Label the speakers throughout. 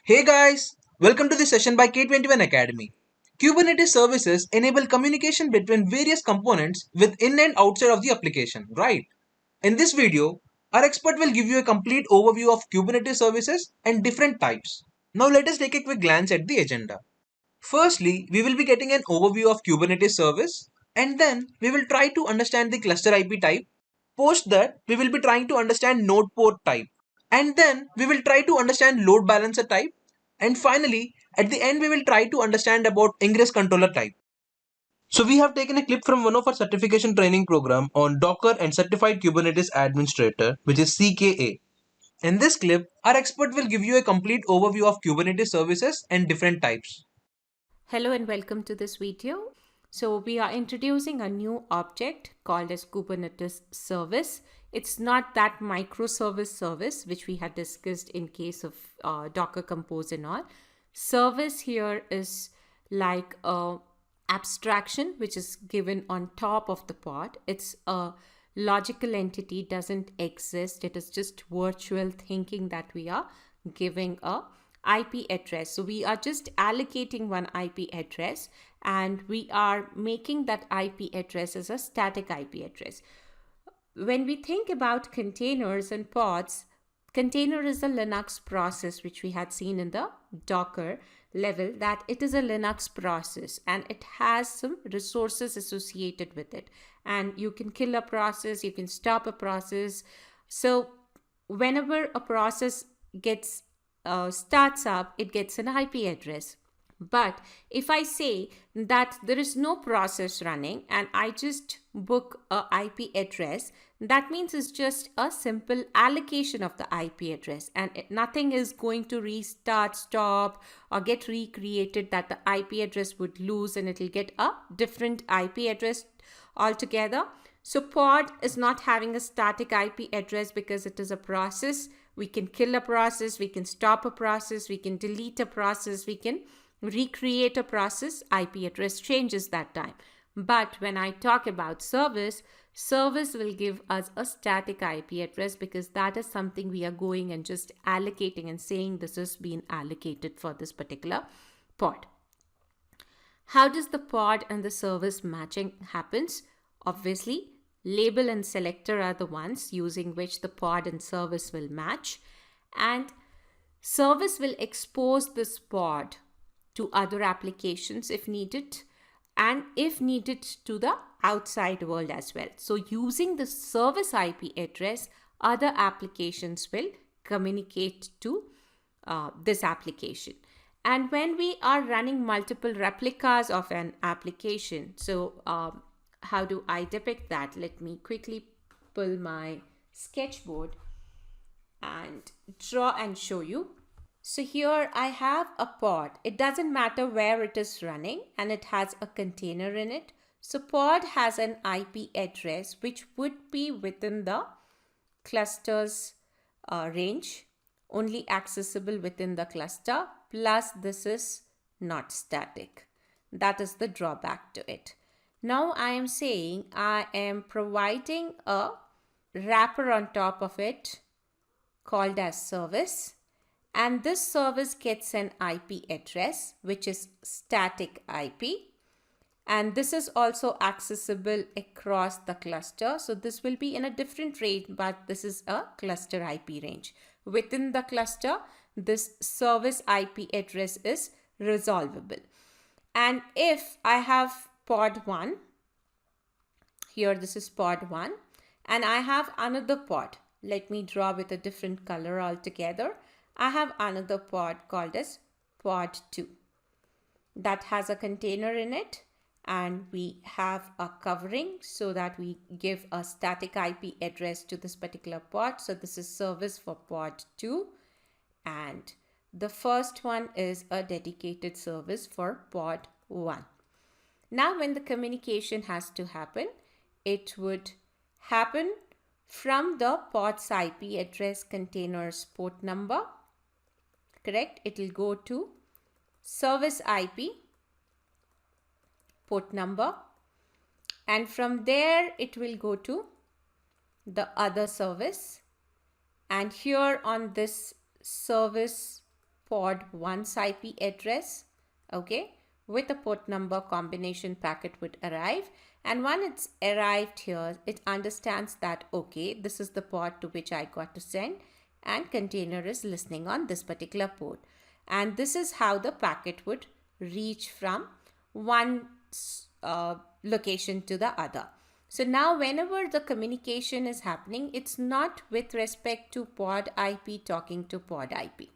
Speaker 1: Hey guys, welcome to the session by K21Academy. Kubernetes services enable communication between various components within and outside of the application, right? In this video, our expert will give you a complete overview of Kubernetes services and different types. Now let us take a quick glance at the agenda. Firstly, we will be getting an overview of Kubernetes service, and then we will try to understand the cluster IP type. Post that, we will be trying to understand Nodeport type, and then we will try to understand load balancer type, and finally at the end we will try to understand about Ingress Controller type. So we have taken a clip from one of our certification training program on Docker and Certified Kubernetes Administrator, which is CKA. In this clip, our expert will give you a complete overview of Kubernetes services and different types.
Speaker 2: Hello and welcome to this video. So we are introducing a new object called as Kubernetes service. It's not that microservice service which we had discussed in case of Docker Compose and all. Service here is like a abstraction which is given on top of the pod. It's a logical entity, doesn't exist. It is just virtual thinking that we are giving a IP address. So we are just allocating one IP address and we are making that IP address as a static IP address. When we think about containers and pods, container is a Linux process which we had seen in the Docker level, that it is a Linux process and it has some resources associated with it. And you can kill a process, you can stop a process. So whenever a process gets starts up, it gets an IP address. But if I say that there is no process running and I just book a IP address, that means it's just a simple allocation of the IP address and nothing is going to restart, stop, or get recreated that the IP address would lose and it'll get a different IP address altogether. So pod is not having a static IP address because it is a process. We can kill a process, we can stop a process, we can delete a process, we can recreate a process. IP address changes that time. But when I talk about service, service will give us a static IP address because that is something we are going and just allocating and saying this is being allocated for this particular pod. How does the pod and the service matching happens? Obviously, label and selector are the ones using which the pod and service will match, and service will expose this pod to other applications if needed, and if needed to the outside world as well. So using the service IP address, other applications will communicate to this application. And when we are running multiple replicas of an application, so how do I depict that? Let me quickly pull my sketchboard and draw and show you. So here I have a pod. It doesn't matter where it is running and it has a container in it. So pod has an IP address which would be within the cluster's range, only accessible within the cluster, plus this is not static. That is the drawback to it. Now I am saying I am providing a wrapper on top of it called as service, and this service gets an IP address which is static IP, and this is also accessible across the cluster. So this will be in a different range, but this is a cluster IP range. Within the cluster, this service IP address is resolvable. And if I have pod 1, here this is pod 1, and I have another pod. Let me draw with a different color altogether. I have another pod called as pod 2 that has a container in it, and we have a covering so that we give a static IP address to this particular pod. So this is service for pod 2, and the first one is a dedicated service for pod 1. Now when the communication has to happen, it would happen from the pod's IP address container's port number. Correct? It will go to service IP port number, and from there it will go to the other service, and here on this service pod 1's IP address, okay, with a port number combination packet would arrive. And when it's arrived here, it understands that, okay, this is the port to which I got to send, and container is listening on this particular port. And this is how the packet would reach from one location to the other. So now whenever the communication is happening, it's not with respect to pod IP talking to pod IP,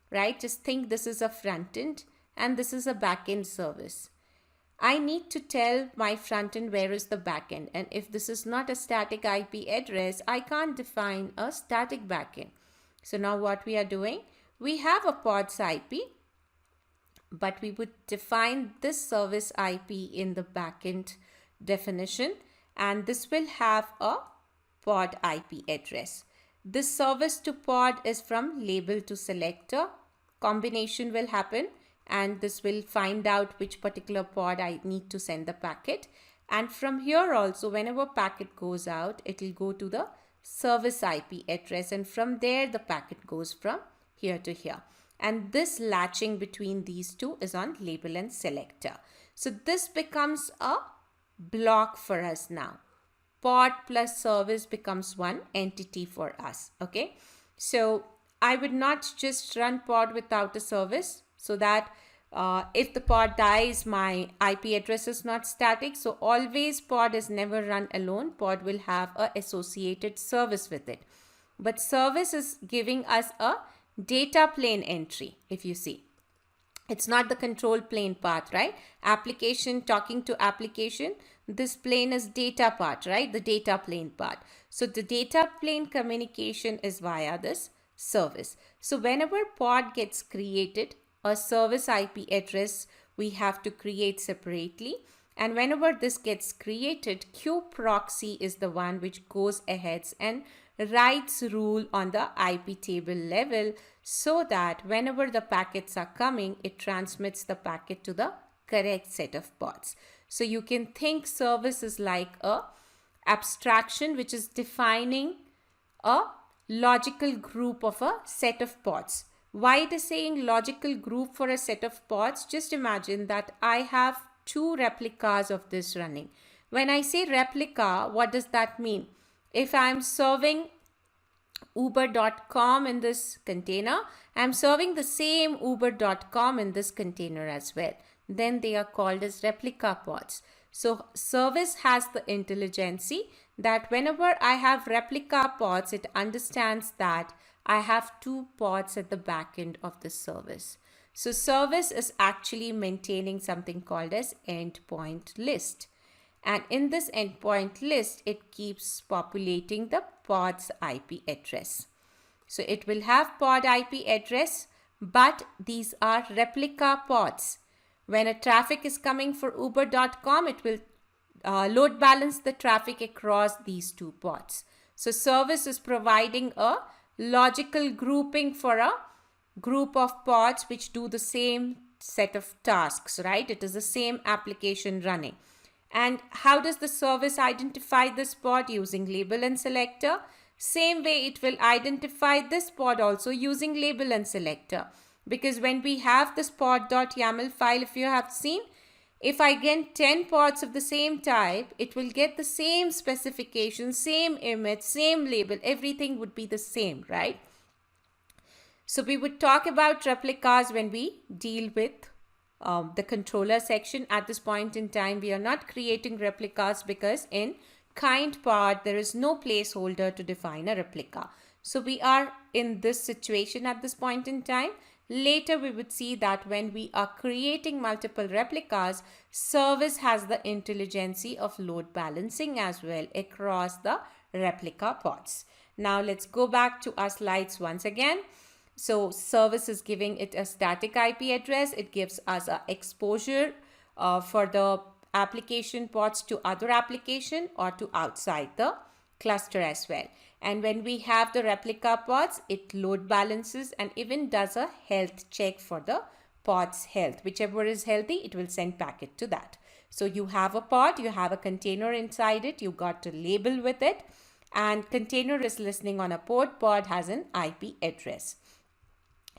Speaker 2: right? Just think this is a front end and this is a back end service. I need to tell my front end where is the back end. And if this is not a static IP address, I can't define a static back end. So now what we are doing, we have a pod's IP, but we would define this service IP in the backend definition, and this will have a pod IP address. This service to pod is from label to selector. Combination will happen, and this will find out which particular pod I need to send the packet. And from here also, whenever packet goes out, it will go to the service IP address, and from there the packet goes from here to here. And this latching between these two is on label and selector. So this becomes a block for us now. Pod plus service becomes one entity for us. Okay. So I would not just run pod without a service, so that if the pod dies, my IP address is not static. So always pod is never run alone. Pod will have a associated service with it. But service is giving us a data plane entry, if you see. It's not the control plane path, right? Application talking to application. This plane is data part, right? The data plane part. So the data plane communication is via this service. So whenever pod gets created, a service IP address we have to create separately. And whenever this gets created, Kuproxy is the one which goes ahead and writes rule on the IP table level, so that whenever the packets are coming, it transmits the packet to the correct set of pods. So you can think service is like a abstraction which is defining a logical group of a set of pods. Why it is saying logical group for a set of pods? Just imagine that I have two replicas of this running. When I say replica, what does that mean? If I'm serving uber.com in this container, I'm serving the same uber.com in this container as well. Then they are called as replica pods. So service has the intelligence that whenever I have replica pods, it understands that I have two pods at the back end of the service. So service is actually maintaining something called as endpoint list. And in this endpoint list, it keeps populating the pod's IP address. So it will have pod IP address, but these are replica pods. When a traffic is coming for uber.com, it will load balance the traffic across these two pods. So service is providing a logical grouping for a group of pods which do the same set of tasks, right? It is the same application running. And how does the service identify this pod? Using label and selector. Same way it will identify this pod also using label and selector. Because when we have this pod.yaml file, if you have seen, if I get 10 pods of the same type, it will get the same specification, same image, same label, everything would be the same, right? So we would talk about replicas when we deal with the controller section. At this point in time, we are not creating replicas because in kind pod, there is no placeholder to define a replica. So we are in this situation at this point in time. Later, we would see that when we are creating multiple replicas, service has the intelligence of load balancing as well across the replica pods. Now, let's go back to our slides once again. So service is giving it a static IP address. It gives us an exposure for the application pods to other application or to outside the cluster as well. And when we have the replica pods, it load balances and even does a health check for the pod's health. Whichever is healthy, it will send packet to that. So you have a pod, you have a container inside it, you got a label with it, and container is listening on a port, pod has an IP address.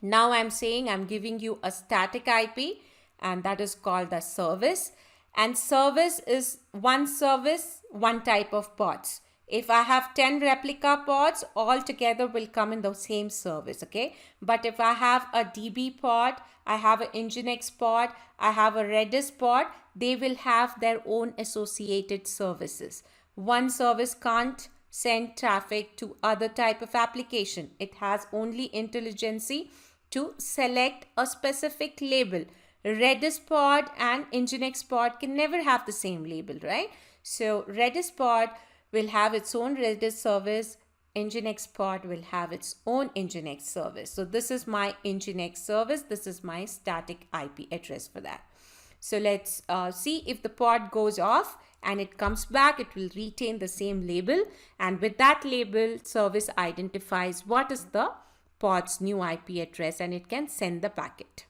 Speaker 2: Now I'm saying I'm giving you a static IP, and that is called a service. And service is one service, one type of pods. If I have 10 replica pods, all together will come in the same service, okay? But if I have a DB pod, I have an Nginx pod, I have a Redis pod, they will have their own associated services. One service can't send traffic to other type of application. It has only intelligency to select a specific label. Redis pod and Nginx pod can never have the same label, right? So Redis pod will have its own Redis service. Nginx pod will have its own Nginx service. So this is my Nginx service. This is my static IP address for that. So let's see if the pod goes off and it comes back, it will retain the same label. And with that label, service identifies what is the pod's new IP address and it can send the packet.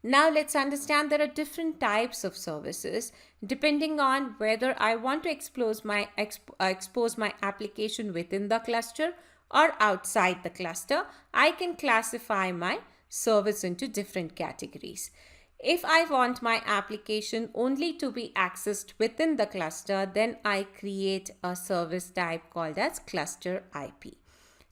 Speaker 2: Now let's understand there are different types of services depending on whether I want to expose my application within the cluster or outside the cluster. I can classify my service into different categories. If I want my application only to be accessed within the cluster, then I create a service type called as ClusterIP.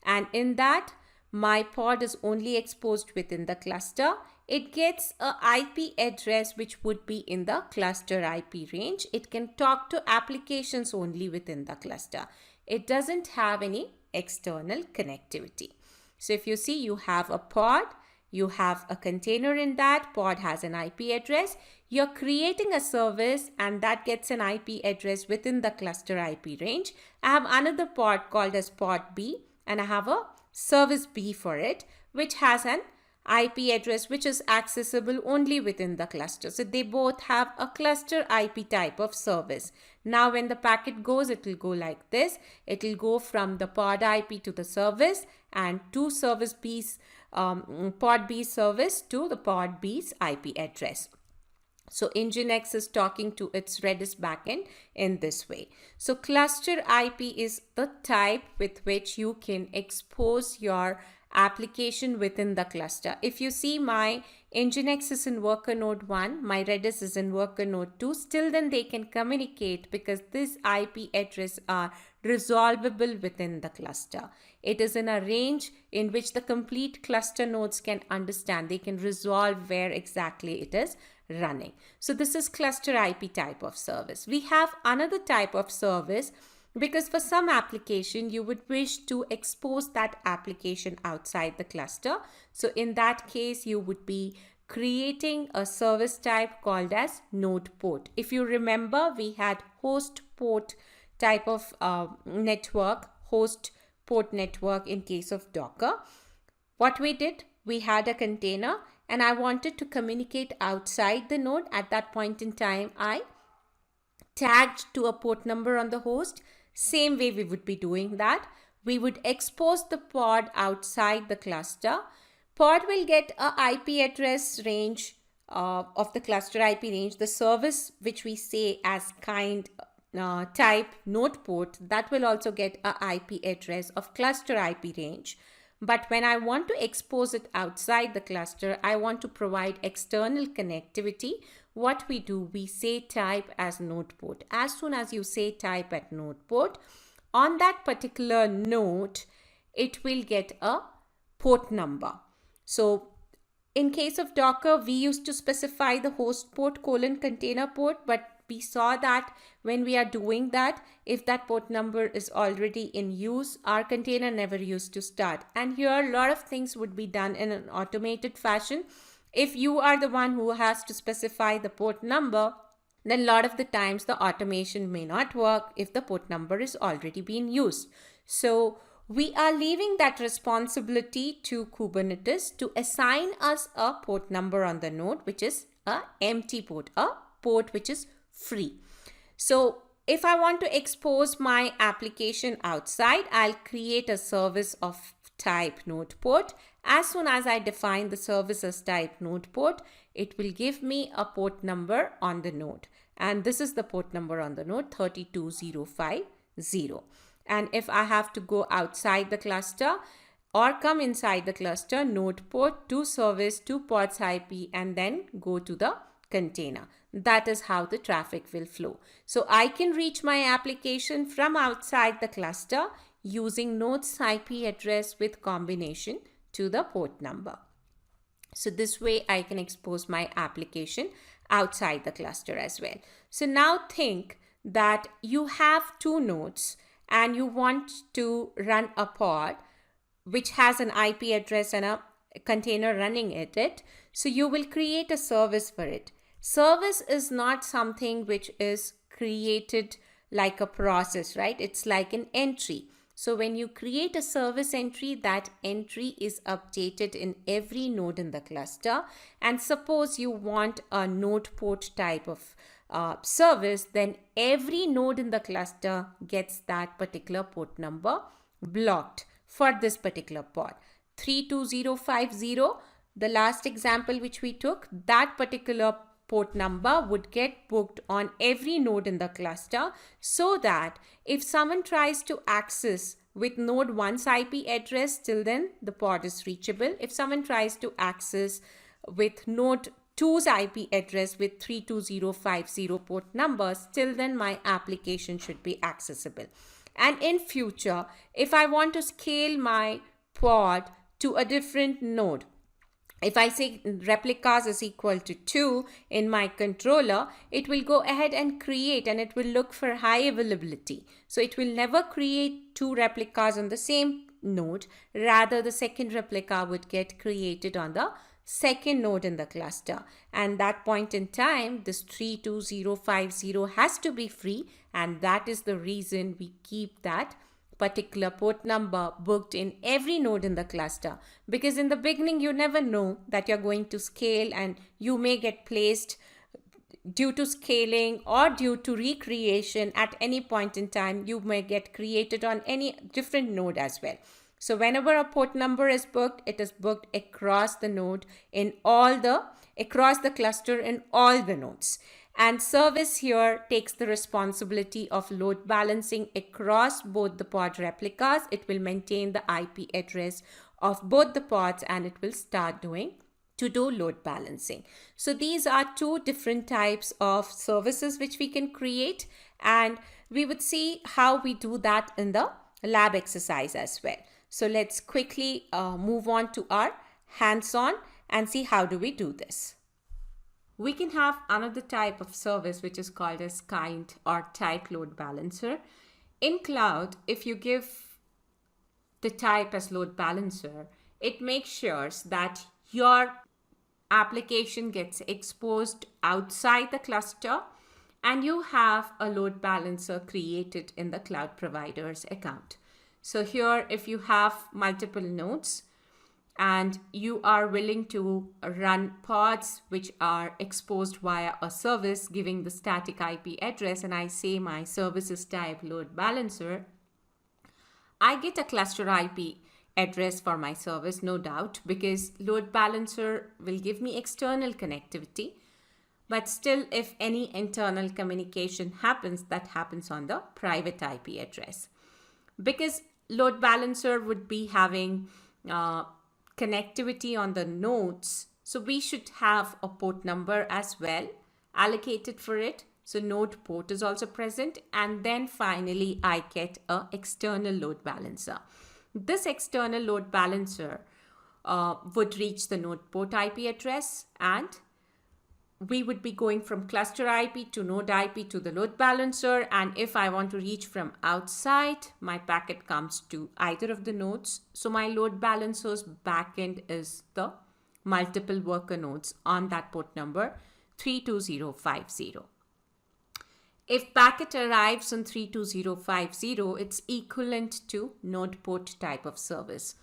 Speaker 2: And in that, my pod is only exposed within the cluster. It gets a IP address which would be in the cluster IP range. It can talk to applications only within the cluster. It doesn't have any external connectivity. So if you see, you have a pod, you have a container in that, pod has an IP address. You're creating a service and that gets an IP address within the cluster IP range. I have another pod called as pod B and I have a service B for it, which has an IP address which is accessible only within the cluster. So they both have a cluster IP type of service. Now when the packet goes, it will go like this. It will go from the pod IP to the service and to service B's pod B service to the pod B's IP address. So Nginx is talking to its Redis backend in this way. So cluster IP is the type with which you can expose your application within the cluster. If you see, my Nginx is in worker node 1, my Redis is in worker node 2, still then they can communicate because this IP address are resolvable within the cluster. It is in a range in which the complete cluster nodes can understand. They can resolve where exactly it is running. So this is cluster IP type of service. We have another type of service because for some application you would wish to expose that application outside the cluster. So in that case you would be creating a service type called as Nodeport. If you remember, we had host port type of network, host port network in case of Docker. What we did, we had a container and I wanted to communicate outside the node. At that point in time, I tagged to a port number on the host. Same way we would be doing that. We would expose the pod outside the cluster. Pod will get a IP address range of the cluster IP range. The service which we say as kind type Nodeport, that will also get a IP address of cluster IP range. But when I want to expose it outside the cluster, I want to provide external connectivity. What we do, we say type as Nodeport. As soon as you say type at Nodeport, on that particular node, it will get a port number. So in case of Docker, we used to specify the host port : container port, but we saw that when we are doing that, if that port number is already in use, our container never used to start. And here a lot of things would be done in an automated fashion. If you are the one who has to specify the port number, then a lot of the times the automation may not work if the port number is already being used. So we are leaving that responsibility to Kubernetes to assign us a port number on the node, which is a empty port, a port which is free. So if I want to expose my application outside, I'll create a service of type Nodeport. As soon as I define the service as type Nodeport, it will give me a port number on the node. And this is the port number on the node, 32050. And if I have to go outside the cluster, or come inside the cluster, node port to service to pods IP, and then go to the container. That is how the traffic will flow. So I can reach my application from outside the cluster using node's IP address with combination to the port number. So this way I can expose my application outside the cluster as well. So now think that you have two nodes and you want to run a pod which has an IP address and a container running it. So you will create a service for it. Service is not something which is created like a process, right? It's like an entry. So when you create a service entry, that entry is updated in every node in the cluster. And suppose you want a node port type of service, then every node in the cluster gets that particular port number blocked for this particular pod. 32050, the last example which we took, that particular port number would get booked on every node in the cluster, so that if someone tries to access with node 1's IP address, till then the pod is reachable. If someone tries to access with node 2's IP address with 32050 port numbers, till then my application should be accessible. And in future, if I want to scale my pod to a different node, if I say replicas is equal to 2 in my controller, it will go ahead and create, and it will look for high availability. So it will never create two replicas on the same node. Rather, the second replica would get created on the second node in the cluster. And that point in time, this 32050 has to be free. And that is the reason we keep that particular port number booked in every node in the cluster, because in the beginning you never know that you're going to scale, and you may get placed due to scaling or due to recreation. At any point in time you may get created on any different node as well. So whenever a port number is booked, it is booked across the node in across the cluster in all the nodes. And service here takes the responsibility of load balancing across both the pod replicas. It will maintain the IP address of both the pods, and it will start to do load balancing. So these are two different types of services which we can create, and we would see how we do that in the lab exercise as well. So let's quickly move on to our hands-on and see how do we do this. We can have another type of service which is called as kind or type load balancer. In cloud, if you give the type as load balancer, it makes sure that your application gets exposed outside the cluster and you have a load balancer created in the cloud provider's account. So here, if you have multiple nodes, and you are willing to run pods which are exposed via a service giving the static IP address, and I say my service is type load balancer, I get a cluster IP address for my service, no doubt, because load balancer will give me external connectivity. But still, if any internal communication happens, that happens on the private IP address. Because load balancer would be having connectivity on the nodes, so we should have a port number as well allocated for it. So node port is also present, and then finally I get a external load balancer. This external load balancer would reach the node port IP address, and we would be going from cluster IP to node IP to the load balancer. And if I want to reach from outside, my packet comes to either of the nodes. So my load balancer's backend is the multiple worker nodes on that port number 32050. If packet arrives on 32050, it's equivalent to node port type of service.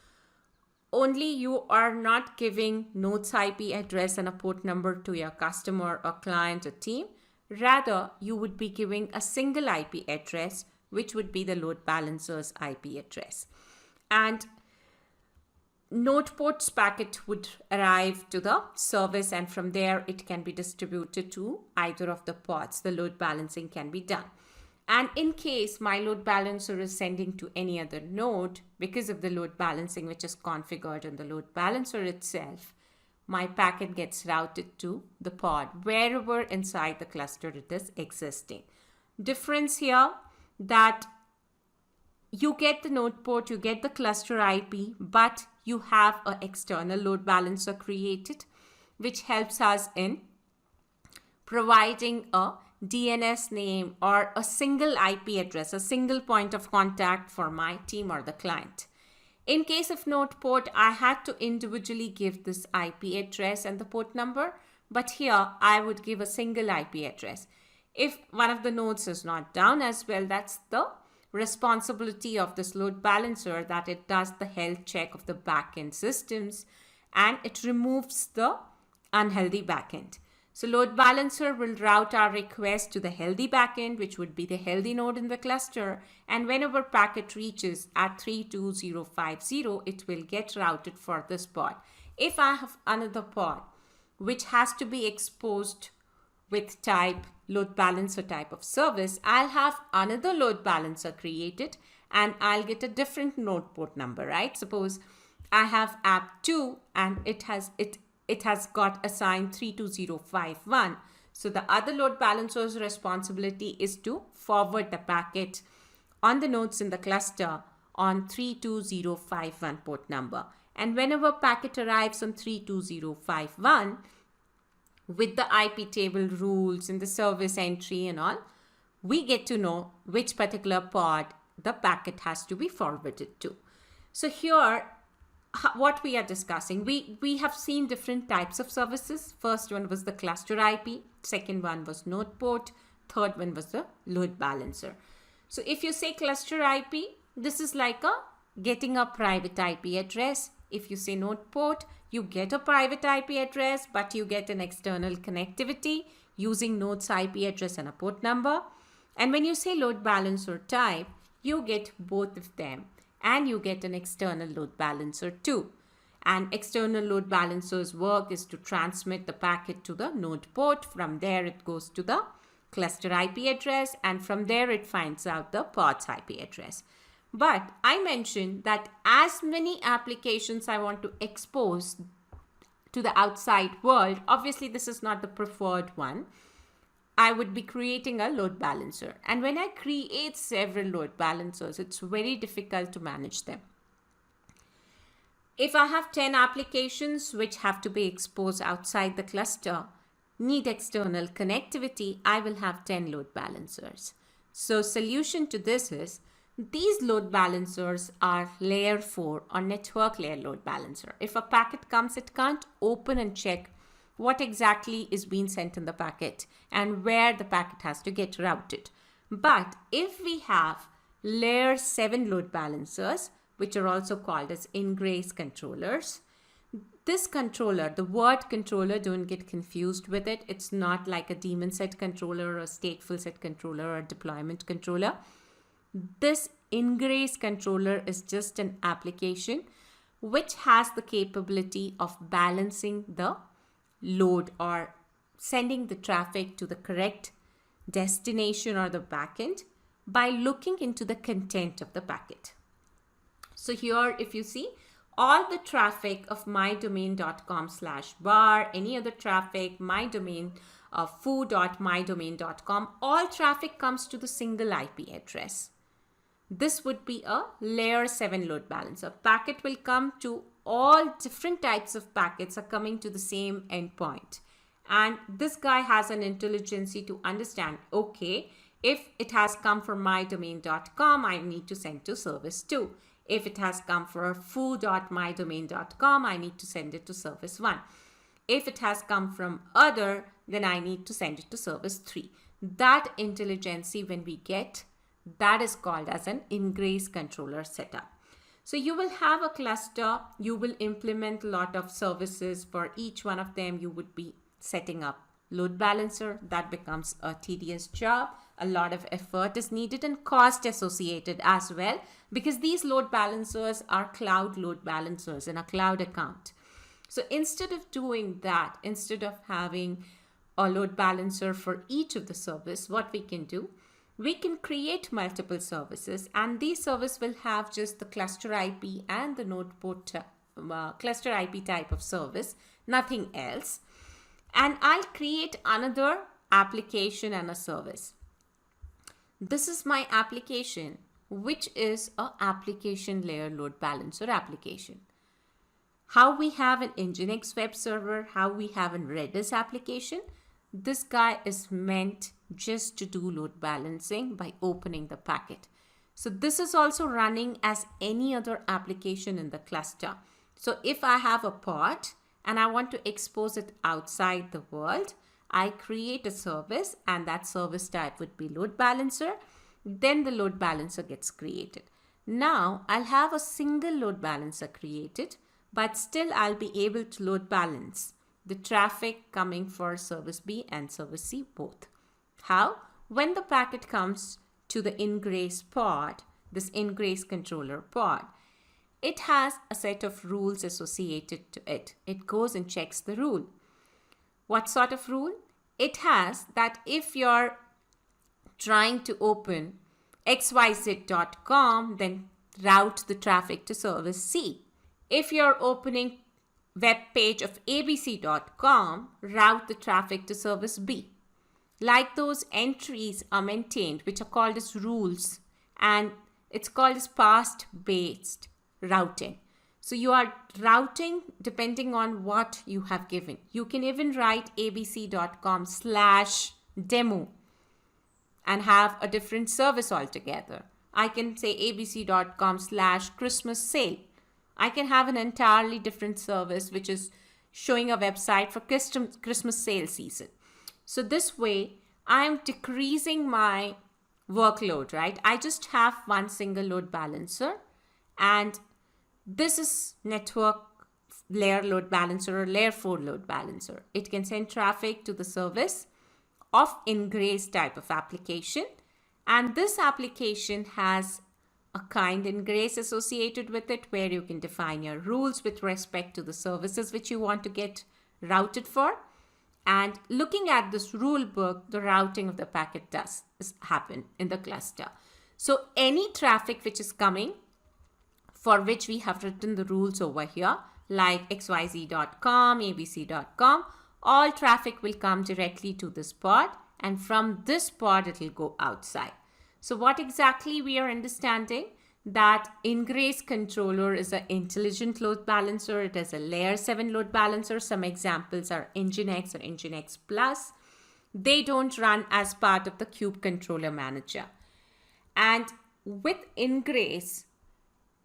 Speaker 2: Only you are not giving node's IP address and a port number to your customer or client or team. Rather, you would be giving a single IP address, which would be the load balancer's IP address. And node port's packet would arrive to the service, and from there it can be distributed to either of the pods. The load balancing can be done. And in case my load balancer is sending to any other node, because of the load balancing which is configured in the load balancer itself, my packet gets routed to the pod wherever inside the cluster it is existing. Difference here that you get the Nodeport, you get the cluster IP, but you have an external load balancer created, which helps us in providing a DNS name or a single IP address, a single point of contact for my team or the client. In case of Nodeport, I had to individually give this IP address and the port number, but here I would give a single IP address. If one of the nodes is not down as well, that's the responsibility of this load balancer, that it does the health check of the backend systems and it removes the unhealthy backend. So load balancer will route our request to the healthy backend, which would be the healthy node in the cluster. And whenever packet reaches at 32050, it will get routed for this pod. If I have another pod, which has to be exposed with type load balancer type of service, I'll have another load balancer created and I'll get a different node port number, right? Suppose I have app 2 and it has got assigned 32051. So the other load balancer's responsibility is to forward the packet on the nodes in the cluster on 32051 port number. And whenever packet arrives on 32051, with the IP table rules and the service entry and all, we get to know which particular pod the packet has to be forwarded to. So here, what we are discussing, we have seen different types of services. First one was the cluster IP, second one was Nodeport, third one was the load balancer. So if you say cluster IP, this is like getting a private IP address. If you say Nodeport, you get a private IP address, but you get an external connectivity using node's IP address and a port number. And when you say load balancer type, you get both of them. And you get an external load balancer too. And external load balancer's work is to transmit the packet to the node port. From there, it goes to the cluster IP address. And from there, it finds out the pod's IP address. But I mentioned that as many applications I want to expose to the outside world, obviously this is not the preferred one, I would be creating a load balancer. And when I create several load balancers, it's very difficult to manage them. If I have 10 applications which have to be exposed outside the cluster, need external connectivity, I will have 10 load balancers. So solution to this is, these load balancers are layer 4 or network layer load balancer. If a packet comes, it can't open and check what exactly is being sent in the packet and where the packet has to get routed. But if we have layer 7 load balancers, which are also called as Ingress controllers, this controller, the word controller, don't get confused with it. It's not like a daemon set controller or a stateful set controller or a deployment controller. This Ingress controller is just an application which has the capability of balancing the load or sending the traffic to the correct destination or the backend by looking into the content of the packet. So here, if you see, all the traffic of mydomain.com/bar, any other traffic, my domain, foo.mydomain.com, all traffic comes to the single IP address. This would be a layer 7 load balancer. Packet will come to all different types of packets are coming to the same endpoint. And this guy has an intelligence to understand, okay, if it has come from mydomain.com, I need to send to service 2. If it has come from foo.mydomain.com, I need to send it to service 1. If it has come from other, then I need to send it to service 3. That intelligence, when we get, that is called as an Ingress controller setup. So you will have a cluster, you will implement a lot of services. For each one of them, you would be setting up load balancer. That becomes a tedious job. A lot of effort is needed and cost associated as well, because these load balancers are cloud load balancers in a cloud account. So instead of doing that, instead of having a load balancer for each of the service, what we can do, we can create multiple services, and these services will have just the cluster IP and the Nodeport cluster IP type of service, nothing else. And I'll create another application and a service. This is my application, which is a application layer load balancer application. How we have an Nginx web server, how we have a Redis application, this guy is meant just to do load balancing by opening the packet. So this is also running as any other application in the cluster. So if I have a pod and I want to expose it outside the world, I create a service, and that service type would be load balancer. Then the load balancer gets created. Now I'll have a single load balancer created, but still I'll be able to load balance the traffic coming for service B and service C both. How? When the packet comes to the Ingress pod, this Ingress Controller pod, it has a set of rules associated to it. It goes and checks the rule. What sort of rule? It has that if you're trying to open xyz.com, then route the traffic to service C. If you're opening web page of abc.com, route the traffic to service B. Like those entries are maintained, which are called as rules, and it's called as past-based routing. So you are routing depending on what you have given. You can even write abc.com/demo and have a different service altogether. I can say abc.com/Christmas sale. I can have an entirely different service which is showing a website for Christmas sale season. So this way, I'm decreasing my workload, right? I just have one single load balancer, and this is network layer load balancer or layer 4 load balancer. It can send traffic to the service of Ingress type of application, and this application has a kind Ingress associated with it where you can define your rules with respect to the services which you want to get routed for. And looking at this rule book, the routing of the packet does happen in the cluster. So any traffic which is coming, for which we have written the rules over here, like xyz.com, abc.com, all traffic will come directly to this pod, and from this pod it will go outside. So what exactly we are understanding? That Ingress Controller is an intelligent load balancer. It is a layer 7 load balancer. Some examples are Nginx or Nginx Plus. They don't run as part of the Kube Controller Manager. And with Ingress,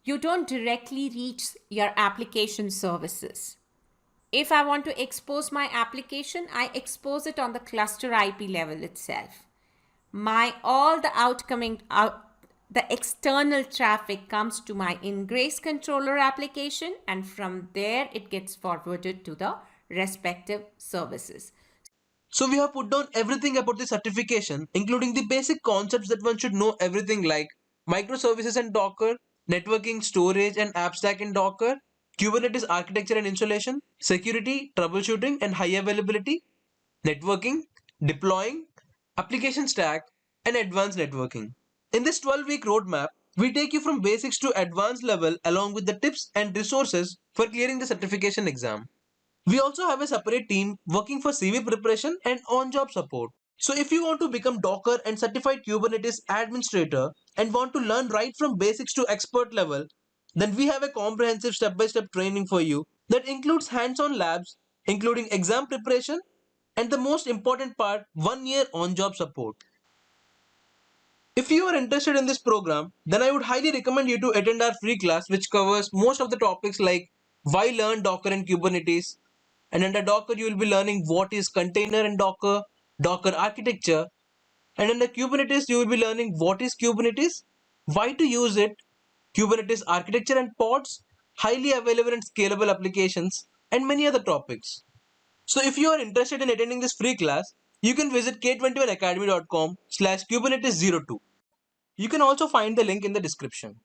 Speaker 2: you don't directly reach your application services. If I want to expose my application, I expose it on the cluster IP level itself. All the the external traffic comes to my Ingress Controller application, and from there it gets forwarded to the respective services.
Speaker 1: So we have put down everything about the certification, including the basic concepts that one should know everything like microservices and Docker, networking, storage and app stack in Docker, Kubernetes architecture and installation, security, troubleshooting and high availability, networking, deploying, application stack, and advanced networking. In this 12-week roadmap, we take you from basics to advanced level along with the tips and resources for clearing the certification exam. We also have a separate team working for CV preparation and on-job support. So if you want to become Docker and certified Kubernetes administrator and want to learn right from basics to expert level, then we have a comprehensive step-by-step training for you that includes hands-on labs, including exam preparation, and the most important part, 1 year on-job support. If you are interested in this program, then I would highly recommend you to attend our free class which covers most of the topics like why learn Docker and Kubernetes. And under Docker, you will be learning what is container and Docker, Docker architecture. And under Kubernetes, you will be learning what is Kubernetes, why to use it, Kubernetes architecture and pods, highly available and scalable applications, and many other topics. So if you are interested in attending this free class, you can visit K21Academy.com/Kubernetes02. You can also find the link in the description.